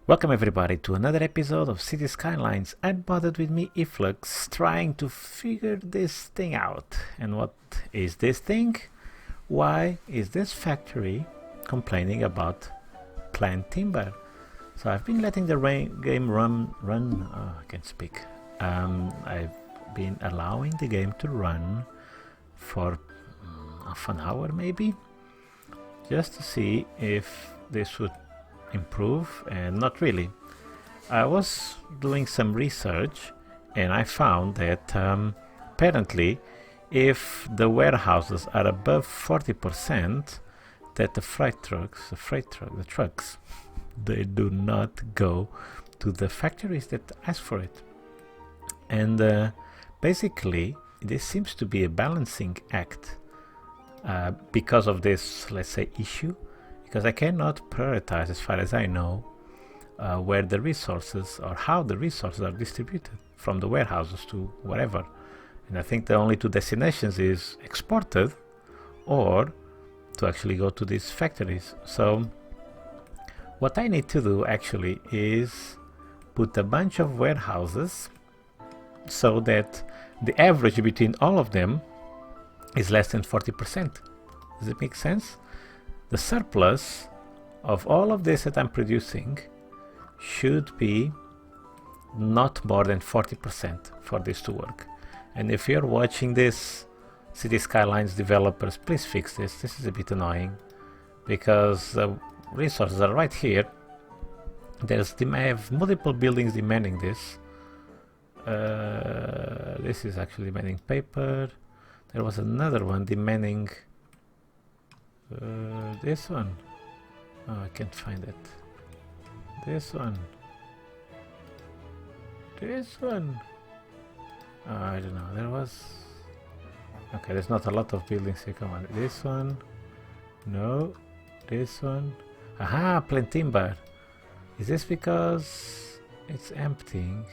Welcome everybody to another episode of City Skylines Unmodded with me, Iflux, trying to figure this thing out. And what is this thing? Why is this factory complaining about plant timber? So I've been letting the game run. I can't speak. I've been allowing the game to run for half an hour maybe, just to see if this would improve, and not really. I was doing some research and I found that apparently if the warehouses are above 40%, that the trucks, they do not go to the factories that ask for it. And basically this seems to be a balancing act because of this, let's say, issue. Because I cannot prioritize, as far as I know, where the resources or how the resources are distributed from the warehouses to wherever. And I think the only two destinations is exported or to actually go to these factories. So what I need to do actually is put a bunch of warehouses so that the average between all of them is less than 40%. Does it make sense? The surplus of all of this that I'm producing should be not more than 40% for this to work. And if you're watching this, City Skylines developers, please fix this. This is a bit annoying because the resources are right here. I have multiple buildings demanding this. This is actually demanding paper. There was another one demanding this one. Oh, I can't find it. This one. This one. Oh, I don't know. There was. Okay, there's not a lot of buildings here. Come on. This one. No. This one. Aha, plant timber. Is this because it's emptying?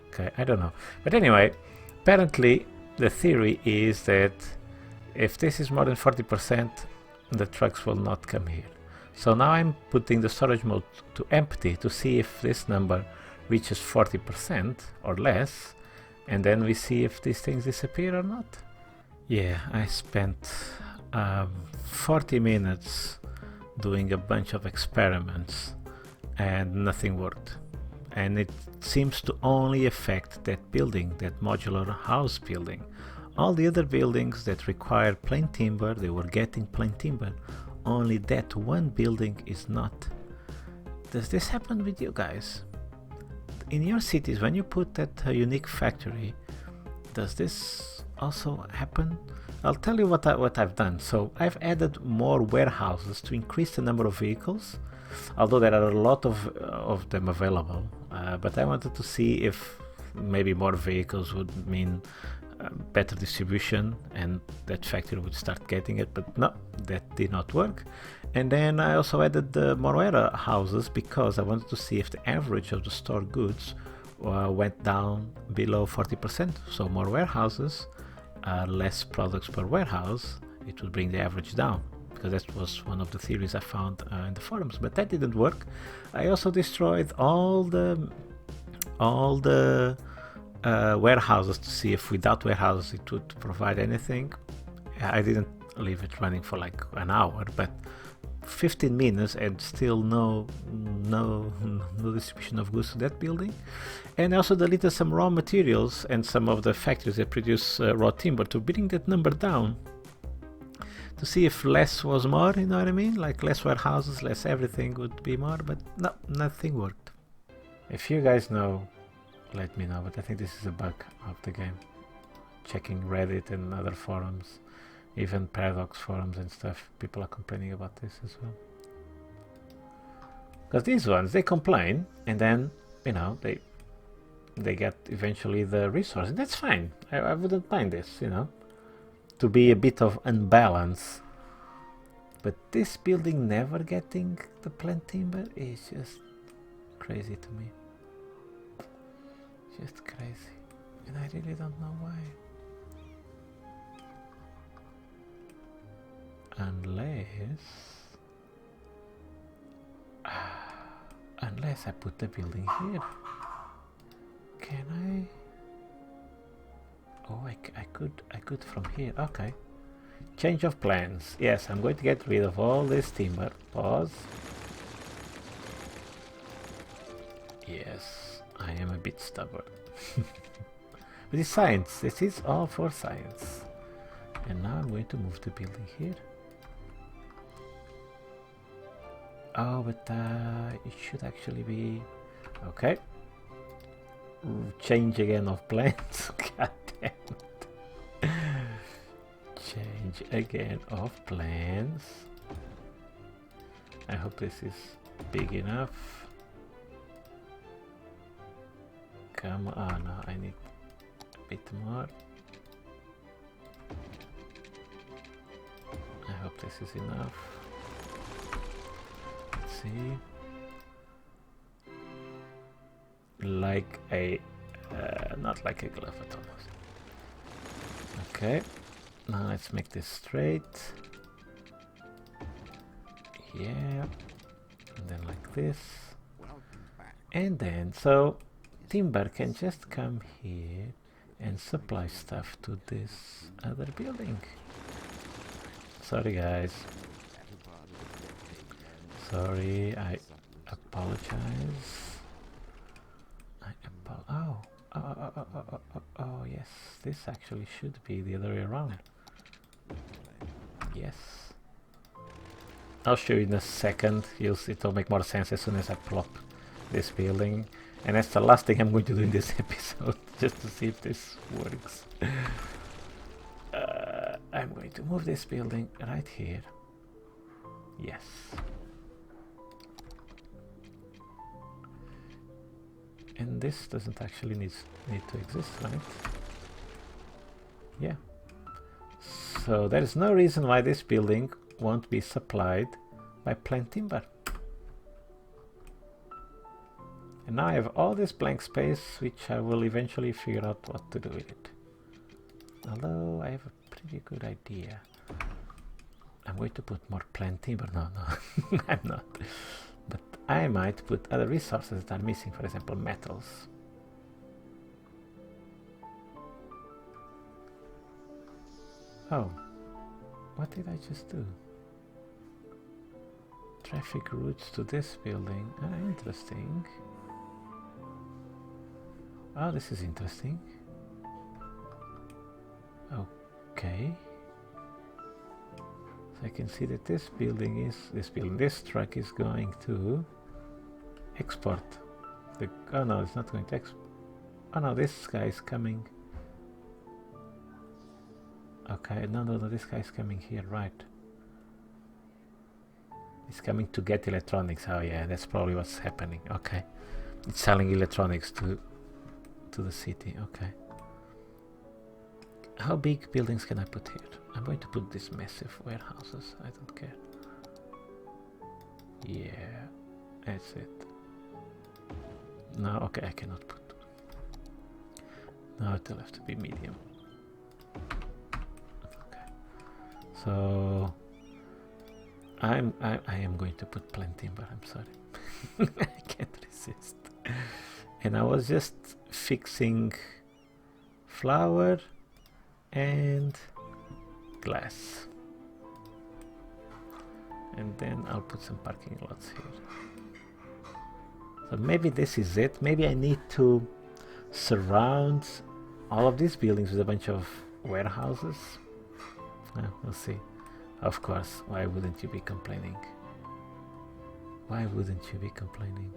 Okay, I don't know. But anyway, apparently the theory is that if this is more than 40%, the trucks will not come here. So now I'm putting the storage mode to empty to see if this number reaches 40% or less, and then we see if these things disappear or not. Yeah, I spent 40 minutes doing a bunch of experiments and nothing worked. And it seems to only affect that building, that modular house building. All the other buildings that require plain timber, they were getting plain timber. Only that one building is not. Does this happen with you guys? In your cities, when you put that unique factory, does this also happen? I'll tell you what I've done. So I've added more warehouses to increase the number of vehicles, although there are a lot of them available. But I wanted to see if maybe more vehicles would mean better distribution and that factory would start getting it, but no, that did not work. And then I also added the more warehouses because I wanted to see if the average of the stored goods went down below 40%. So more warehouses, less products per warehouse, it would bring the average down, because that was one of the theories I found in the forums, but that didn't work. I also destroyed all the warehouses to see if without warehouses it would provide anything. I didn't leave it running for like an hour, but 15 minutes and still no distribution of goods to that building. And I also deleted some raw materials and some of the factories that produce raw timber to bring that number down, to see if less was more, you know what I mean? Like less warehouses, less everything would be more, but no, nothing worked. If you guys know, let me know, but I think this is a bug of the game. Checking Reddit and other forums, even Paradox forums and stuff, people are complaining about this as well. Because these ones, they complain, and then, you know, they get eventually the resource, and that's fine. I wouldn't mind this, you know, to be a bit of unbalance. But this building never getting the plant timber is just crazy to me. Just crazy, and I really don't know why. Unless guess I put the building here. Can I? Oh, I could from here. Okay. Change of plans. Yes, I'm going to get rid of all this timber. Pause. Yes, I am a bit stubborn. But it's science. This is all for science. And now I'm going to move the building here. Oh, but it should actually be... Okay. Change again of plans. God damn it. Change again of plans. I hope this is big enough. Come on, no, I need a bit more. I hope this is enough. Let's see. Like a not like a glove at almost. Okay, now let's make this straight. Yeah, and then like this, and then so timber can just come here and supply stuff to this other building. Sorry guys, sorry, I apologize. Oh, yes, this actually should be the other way around. Yes. I'll show you in a second. It'll make more sense as soon as I plop this building. And that's the last thing I'm going to do in this episode, just to see if this works. I'm going to move this building right here. Yes. And this doesn't actually need to exist, right? Yeah. So there is no reason why this building won't be supplied by plain timber. And now I have all this blank space, which I will eventually figure out what to do with it. Although I have a pretty good idea. I'm going to put more plain timber. No, I'm not. But I might put other resources that are missing, for example, metals. Oh, what did I just do? Traffic routes to this building. Ah, interesting. Oh, this is interesting. Okay. So I can see that this truck is going to export. Oh no, it's not going to export. Oh no, this guy is coming. Okay, no, this guy is coming here, right? It's coming to get electronics. Oh yeah, that's probably what's happening. Okay, it's selling electronics to the city. Okay. How big buildings can I put here? I'm going to put these massive warehouses. I don't care. Yeah, that's it. No, okay, I cannot put. No, it'll have to be medium. Okay. So I am going to put plain timber. I'm sorry. I can't resist. And I was just fixing flour and glass, and then I'll put some parking lots here. So maybe this is it. Maybe I need to surround all of these buildings with a bunch of warehouses. We'll see. Of course, why wouldn't you be complaining? Why wouldn't you be complaining?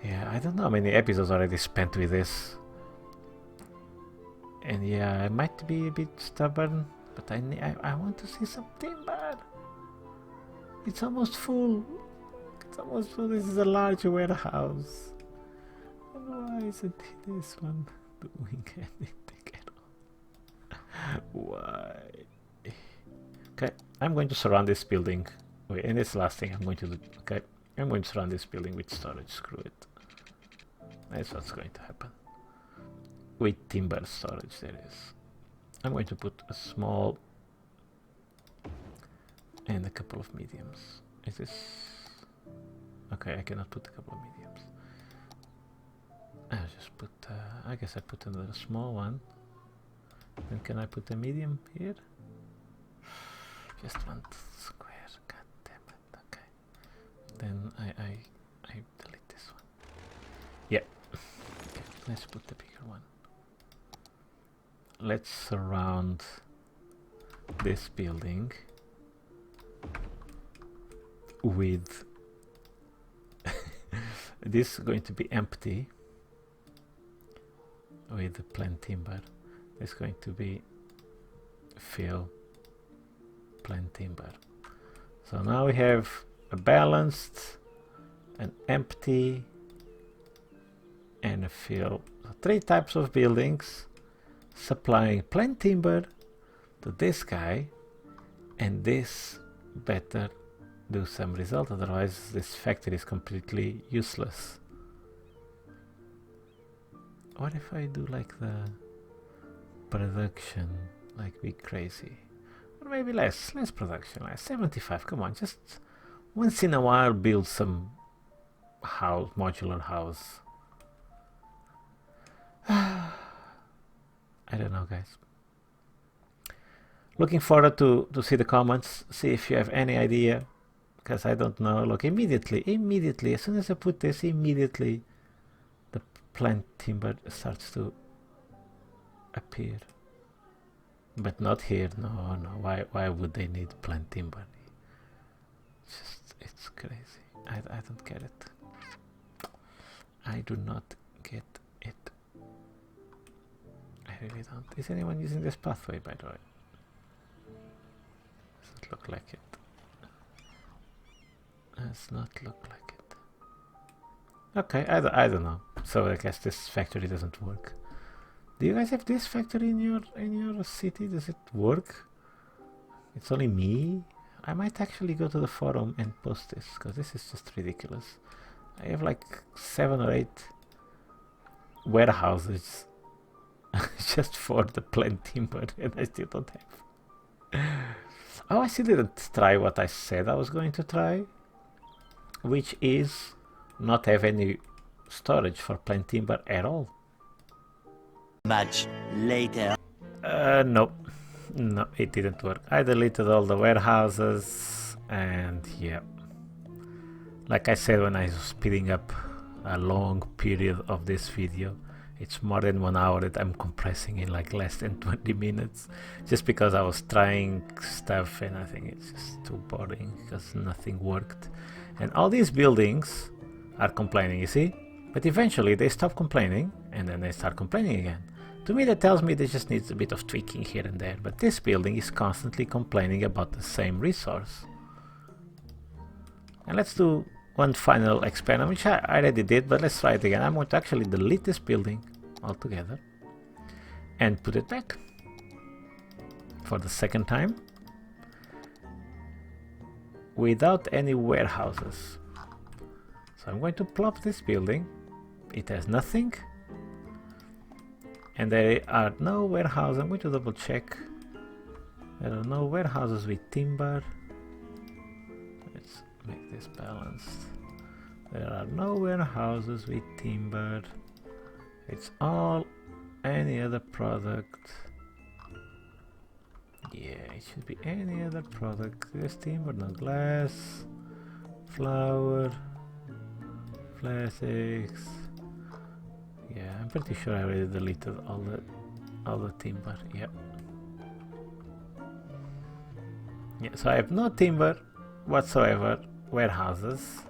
Yeah, I don't know how many episodes already spent with this. And yeah, I might be a bit stubborn, but I want to see some timber. It's almost full. It's almost full. This is a large warehouse. And why isn't this one doing anything at all? Why? Okay, I'm going to surround this building. Wait, and it's the last thing I'm going to do. Okay, I'm going to surround this building with storage. Screw it. That's what's going to happen. With timber storage, there is. I'm going to put a small and a couple of mediums. Is this? Okay, I cannot put a couple of mediums. I'll just put, I guess I put another small one. Then can I put a medium here? Just one square, god damn it, okay. Then I delete this one. Yeah, okay, let's put the bigger one. Let's surround this building with this is going to be empty with the plain timber. It's going to be fill plain timber. So now we have a balanced, an empty, and a fill. So 3 types of buildings supplying plain timber to this guy, and this better do some result, otherwise this factory is completely useless. What if I do like the production, like be crazy? Or maybe less production, like 75, come on, just once in a while build some house, modular house. I don't know, guys. Looking forward to see the comments, see if you have any idea, because I don't know. Look, immediately, as soon as I put this, immediately the plain timber starts to appear. But not here, no. Why would they need plain timber? It's crazy. I don't get it. I do not get it. I really don't. Is anyone using this pathway, by the way? Does it look like it? Does not look like it. Okay, I don't know. So I guess this factory doesn't work. Do you guys have this factory in your city? Does it work? It's only me? I might actually go to the forum and post this, because this is just ridiculous. I have like 7 or 8 warehouses just for the plain timber, and I still don't have. Oh, I still didn't try what I said I was going to try, which is not have any storage for plain timber at all. Much later. No, it didn't work. I deleted all the warehouses, and yeah, like I said when I was speeding up a long period of this video, it's more than 1 hour that I'm compressing in like less than 20 minutes, just because I was trying stuff and I think it's just too boring because nothing worked. And all these buildings are complaining, you see, but eventually they stop complaining and then they start complaining again. To me that tells me they just needs a bit of tweaking here and there, but this building is constantly complaining about the same resource. And let's do one final experiment, which I already did, but let's try it again. I'm going to actually delete this building altogether and put it back for the second time without any warehouses. So I'm going to plop this building. It has nothing. And there are no warehouses. I'm going to double check. There are no warehouses with timber. Let's make this balanced. There are no warehouses with timber. It's all any other product. Yeah, it should be any other product. There's timber, no glass, flour, plastics. Yeah, I'm pretty sure I already deleted all the timber. Yep. Yeah, so I have no timber whatsoever, warehouses,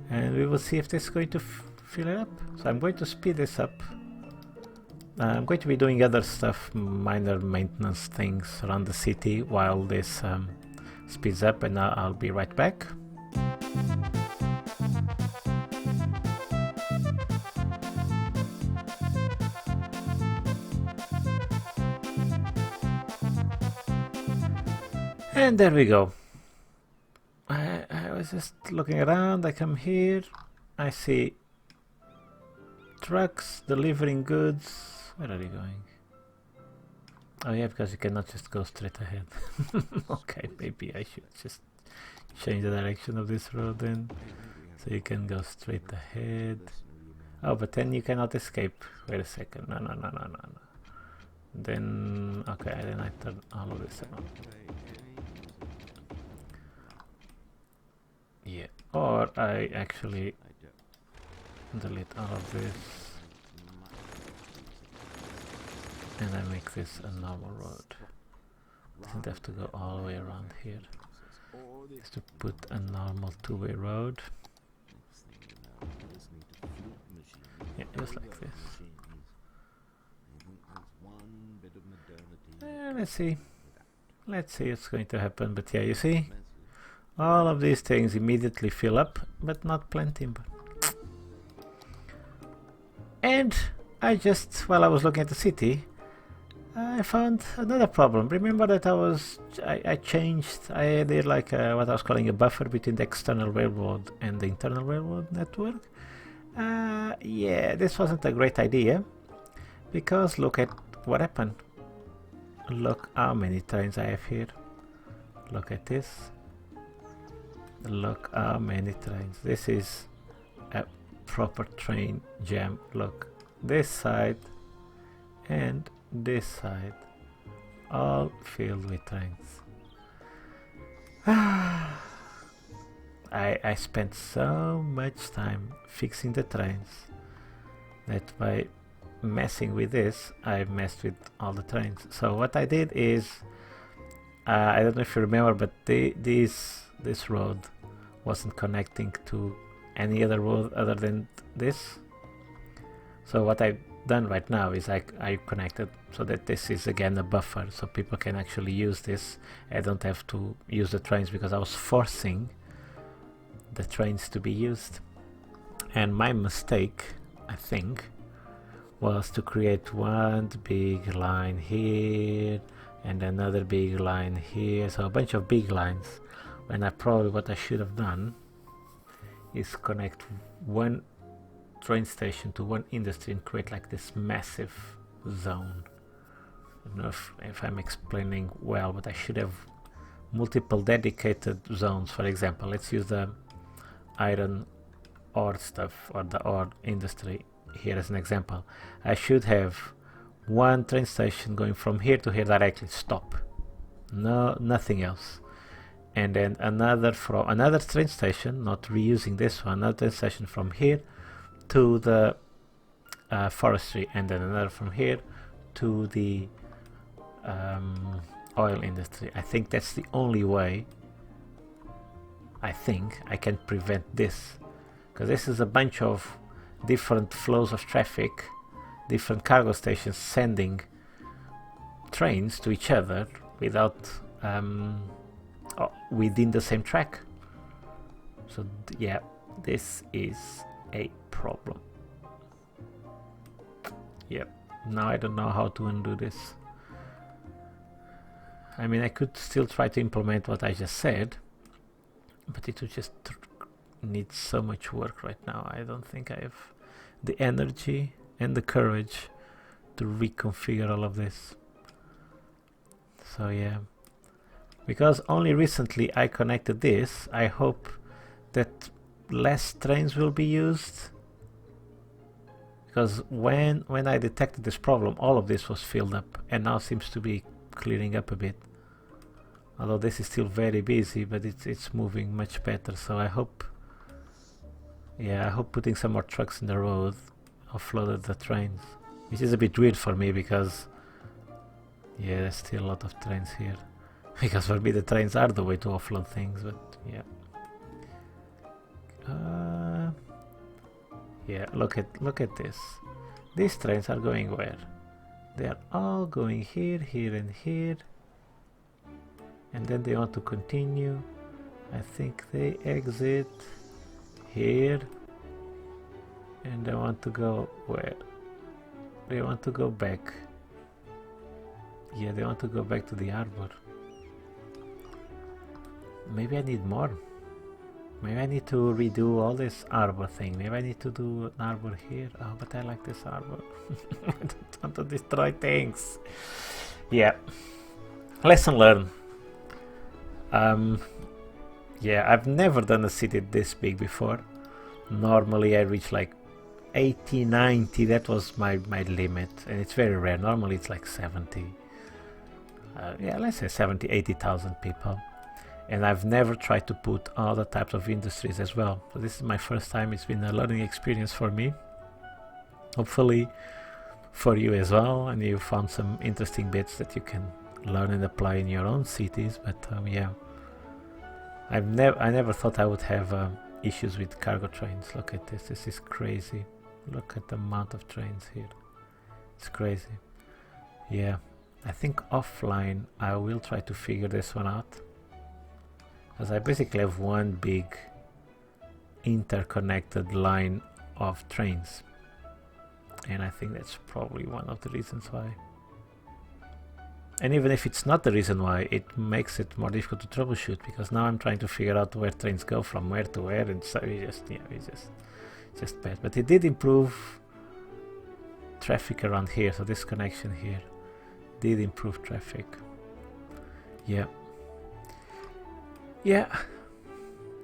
and we will see if this is going to fill it up. So I'm going to speed this up. I'm going to be doing other stuff, minor maintenance things around the city while this speeds up, and I'll be right back. And there we go. I was just looking around, I come here, I see trucks delivering goods. Where are you going? Oh yeah, because you cannot just go straight ahead. Okay, maybe I should just change the direction of this road then. So you can go straight ahead. Oh, but then you cannot escape. Wait a second. No. Then, okay, then I turn all of this on. Yeah, or I actually delete all of this and I make this a normal road. Doesn't have to go all the way around here. Just to put a normal two-way road. Yeah, just like this. Let's see what's going to happen. But yeah, you see, all of these things immediately fill up, but not plant timber. And I just, while I was looking at the city, I found another problem. Remember that I did like what I was calling a buffer between the external railroad and the internal railroad network. Yeah, this wasn't a great idea, because look at what happened. Look how many trains I have here. Look at this. Look how many trains. This is a proper train jam. Look, this side and this side, all filled with trains. I spent so much time fixing the trains that by messing with this, I messed with all the trains. So what I did is, I don't know if you remember, but this road wasn't connecting to any other road other than this. So what I've done right now is I connected so that this is again a buffer, so people can actually use this. I don't have to use the trains because I was forcing the trains to be used. And my mistake, I think, was to create one big line here and another big line here, so a bunch of big lines, when what I should have done is connect one train station to one industry and create like this massive zone. I don't know if I'm explaining well, but I should have multiple dedicated zones. For example, let's use the iron ore stuff or the ore industry here as an example. I should have one train station going from here to here directly, stop, nothing else, and then another train station, not reusing this one, another train station from here to the forestry, and then another from here to the oil industry. I think that's the only way I think I can prevent this, because this is a bunch of different flows of traffic, different cargo stations sending trains to each other without within the same track. So yeah, this is a problem. Yep, now I don't know how to undo this. I mean, I could still try to implement what I just said, but it would just need so much work right now. I don't think I have the energy and the courage to reconfigure all of this. So yeah, because only recently I connected this, I hope that less trains will be used, because when I detected this problem, all of this was filled up, and now seems to be clearing up a bit. Although this is still very busy, but it's moving much better. So I hope, yeah, I hope putting some more trucks in the road offloaded the trains, which is a bit weird for me because, yeah, there's still a lot of trains here. Because for me the trains are the way to offload things, but yeah. Yeah, look at this. These trains are going where? They are all going here, here and here. And then they want to continue. I think they exit here. And they want to go where? They want to go back. Yeah, they want to go back to the harbor. Maybe I need more. Maybe I need to redo all this harbor thing. Maybe I need to do an harbor here. Oh, but I like this harbor. I don't want to destroy things. Yeah. Lesson learned. Yeah, I've never done a city this big before. Normally I reach like 80, 90, that was my limit, and it's very rare. Normally it's like 70. Yeah, let's say 70, 80,000 people. And I've never tried to put other types of industries as well. So this is my first time. It's been a learning experience for me. Hopefully for you as well, and you found some interesting bits that you can learn and apply in your own cities. But yeah, I never thought I would have issues with cargo trains. Look at this. This is crazy. Look at the amount of trains here. It's crazy. Yeah, I think offline I will try to figure this one out, because I basically have one big interconnected line of trains, and I think that's probably one of the reasons why. And even if it's not the reason why, it makes it more difficult to troubleshoot, because now I'm trying to figure out where trains go from where to where, and so it's just bad. But it did improve traffic around here, so this connection here did improve traffic. Yeah.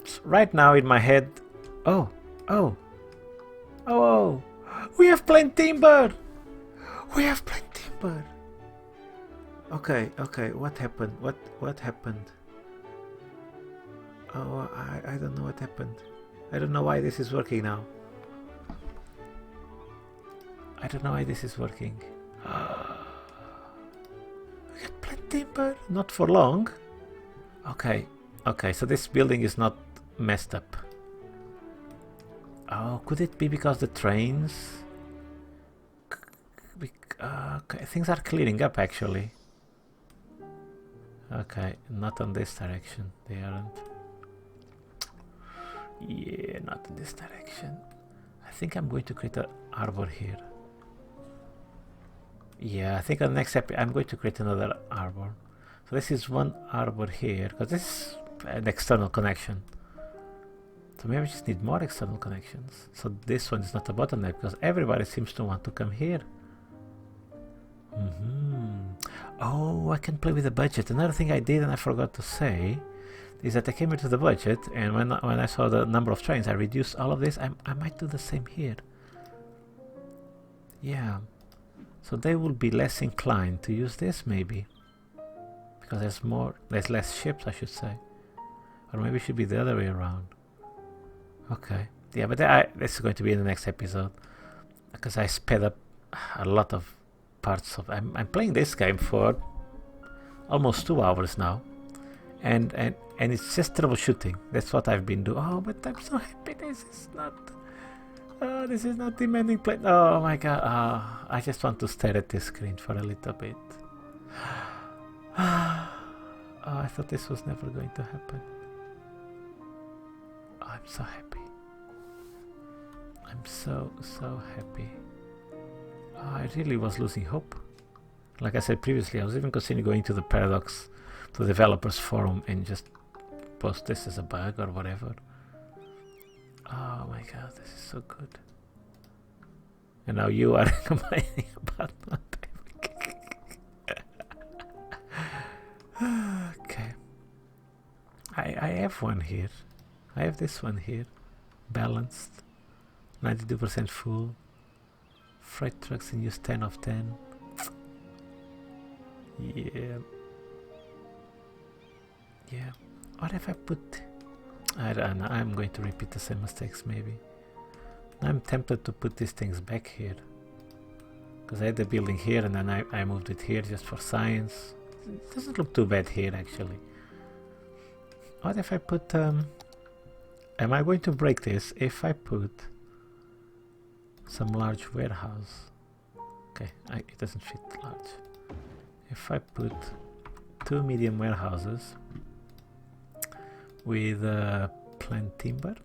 So right now in my head, oh, we have plain timber. Okay, what happened? What happened? Oh, I don't know what happened. I don't know why this is working now. I don't know why this is working. We got plain timber. Not for long. Okay, so this building is not messed up. Oh, could it be because the trains? Okay, things are clearing up actually. Okay, not on this direction. They aren't. Yeah, not in this direction. I think I'm going to create an arbor here. Yeah, I think on the next episode I'm going to create another arbor. So this is one arbor here, because this is an external connection. So maybe we just need more external connections. So this one is not a bottleneck, because everybody seems to want to come here. Oh, I can play with the budget. Another thing I did and I forgot to say is that I came into the budget, and when I saw the number of trains, I reduced all of this. I might do the same here. Yeah. So they will be less inclined to use this maybe, because there's less ships, I should say. Or maybe it should be the other way around. Okay. Yeah, but this is going to be in the next episode, because I sped up a lot of parts of. I'm playing this game for almost 2 hours now, and it's just troubleshooting. That's what I've been doing. Oh, but I'm so happy this is not demanding play. Oh my god. I just want to stare at this screen for a little bit. Oh, I thought this was never going to happen. Oh, I'm so happy. I'm so happy. Oh, I really was losing hope. Like I said previously, I was even considering going to the Paradox, to the developers forum, and just post this as a bug or whatever. Oh my god, this is so good. And now you are complaining about nothing. Okay. I have one here. I have this one here. Balanced. 92% full. Freight trucks in use 10 of 10. Yeah. What if I put... I don't know, I'm going to repeat the same mistakes maybe. I'm tempted to put these things back here, because I had the building here and then I moved it here just for science. It doesn't look too bad here actually. What if I put... am I going to break this if I put some large warehouse? Okay, it doesn't fit large. If I put 2 medium warehouses with plain timber,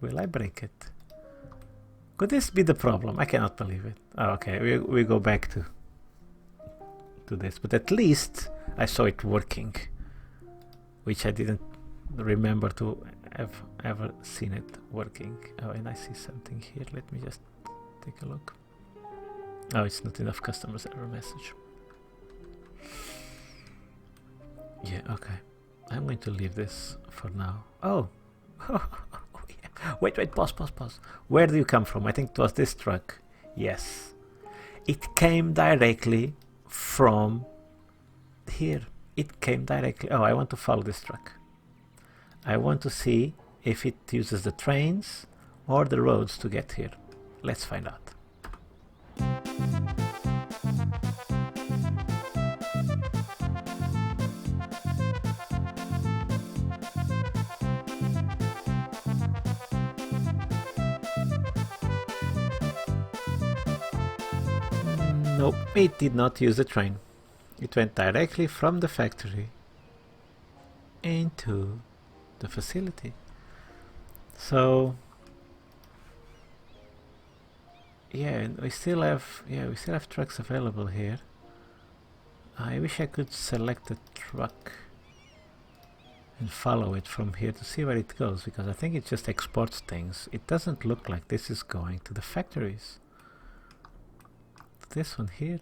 will I break it? Could this be the problem? I cannot believe it. Oh, okay, we go back to this, but at least I saw it working, which I didn't remember to have ever seen it working. Oh, and I see something here. Let me just take a look. Oh, it's not enough customers error message. Yeah, okay. I'm going to leave this for now. Oh, Wait, pause. Where do you come from? I think it was this truck. Yes. It came directly from here. It came directly. Oh, I want to follow this truck. I want to see if it uses the trains or the roads to get here. Let's find out. Nope, it did not use the train. It went directly from the factory into the facility. So yeah, we still have trucks available here. I wish I could select a truck and follow it from here to see where it goes, because I think it just exports things. It doesn't look like this is going to the factories. This one here.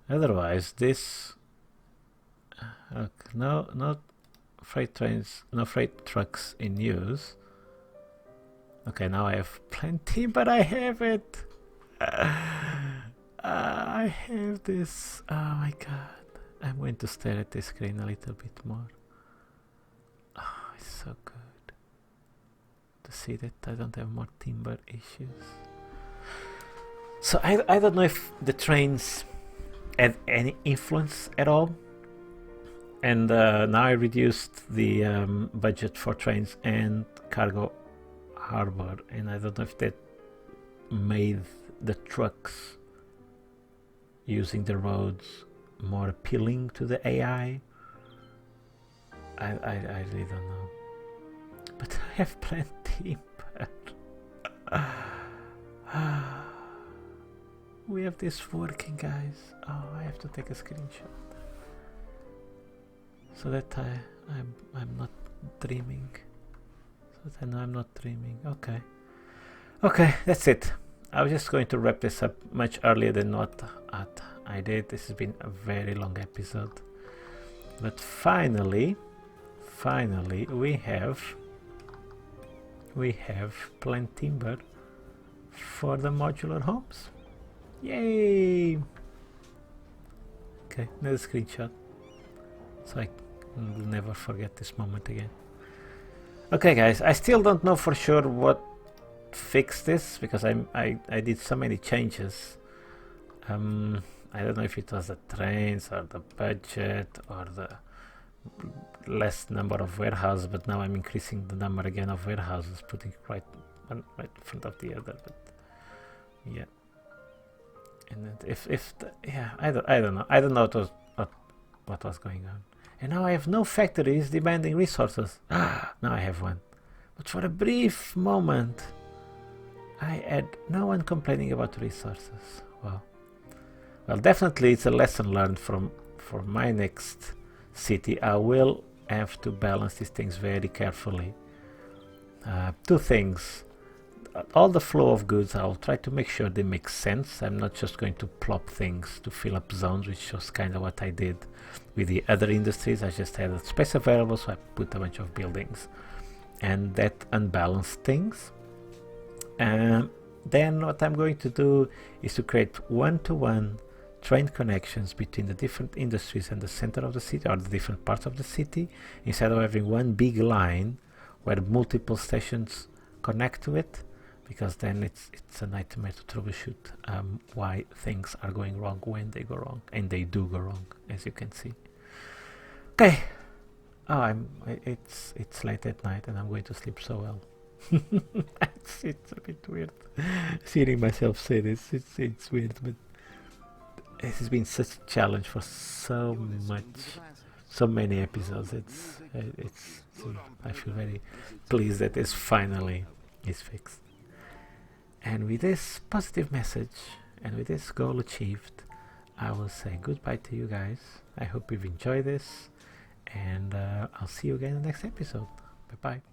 Otherwise, this no, not freight trains, no freight trucks in use. Okay, now I have plenty, but I have it. I have this. Oh my god! I'm going to stare at this screen a little bit more. Oh, it's so good to see that I don't have more timber issues. So I don't know if the trains had any influence at all, and now I reduced the budget for trains and cargo harbor, and I don't know if that made the trucks using the roads more appealing to the AI. I really don't know, but I have plenty. We have this working, guys. Oh, I have to take a screenshot so that I'm not dreaming. So that I know I'm not dreaming. Okay, that's it. I was just going to wrap this up much earlier than what I did. This has been a very long episode, but finally we have plant timber for the modular homes. Yay! Okay, another screenshot, so I will never forget this moment again. Okay, guys, I still don't know for sure what fixed this, because I did so many changes. I don't know if it was the trains or the budget or the less number of warehouses, but now I'm increasing the number again of warehouses, putting right in front of the other. But yeah. And I don't know what was going on. And now I have no factories demanding resources. Now I have one, but for a brief moment I had no one complaining about resources. Wow. Well, definitely it's a lesson learned for my next city. I will have to balance these things very carefully. Two things. All the flow of goods, I'll try to make sure they make sense. I'm not just going to plop things to fill up zones, which was kind of what I did with the other industries. I just had a space available, so I put a bunch of buildings, and that unbalanced things. And then what I'm going to do is to create one-to-one train connections between the different industries and the center of the city, or the different parts of the city, instead of having one big line where multiple stations connect to it, because then it's a nightmare to troubleshoot why things are going wrong when they go wrong, and they do go wrong, as you can see. Okay. It's late at night and I'm going to sleep so well. it's a bit weird hearing myself say this. It's weird, but it has been such a challenge for so many episodes. I feel very pleased that this finally is fixed. And with this positive message and with this goal achieved, I will say goodbye to you guys. I hope you've enjoyed this, and I'll see you again in the next episode. Bye bye.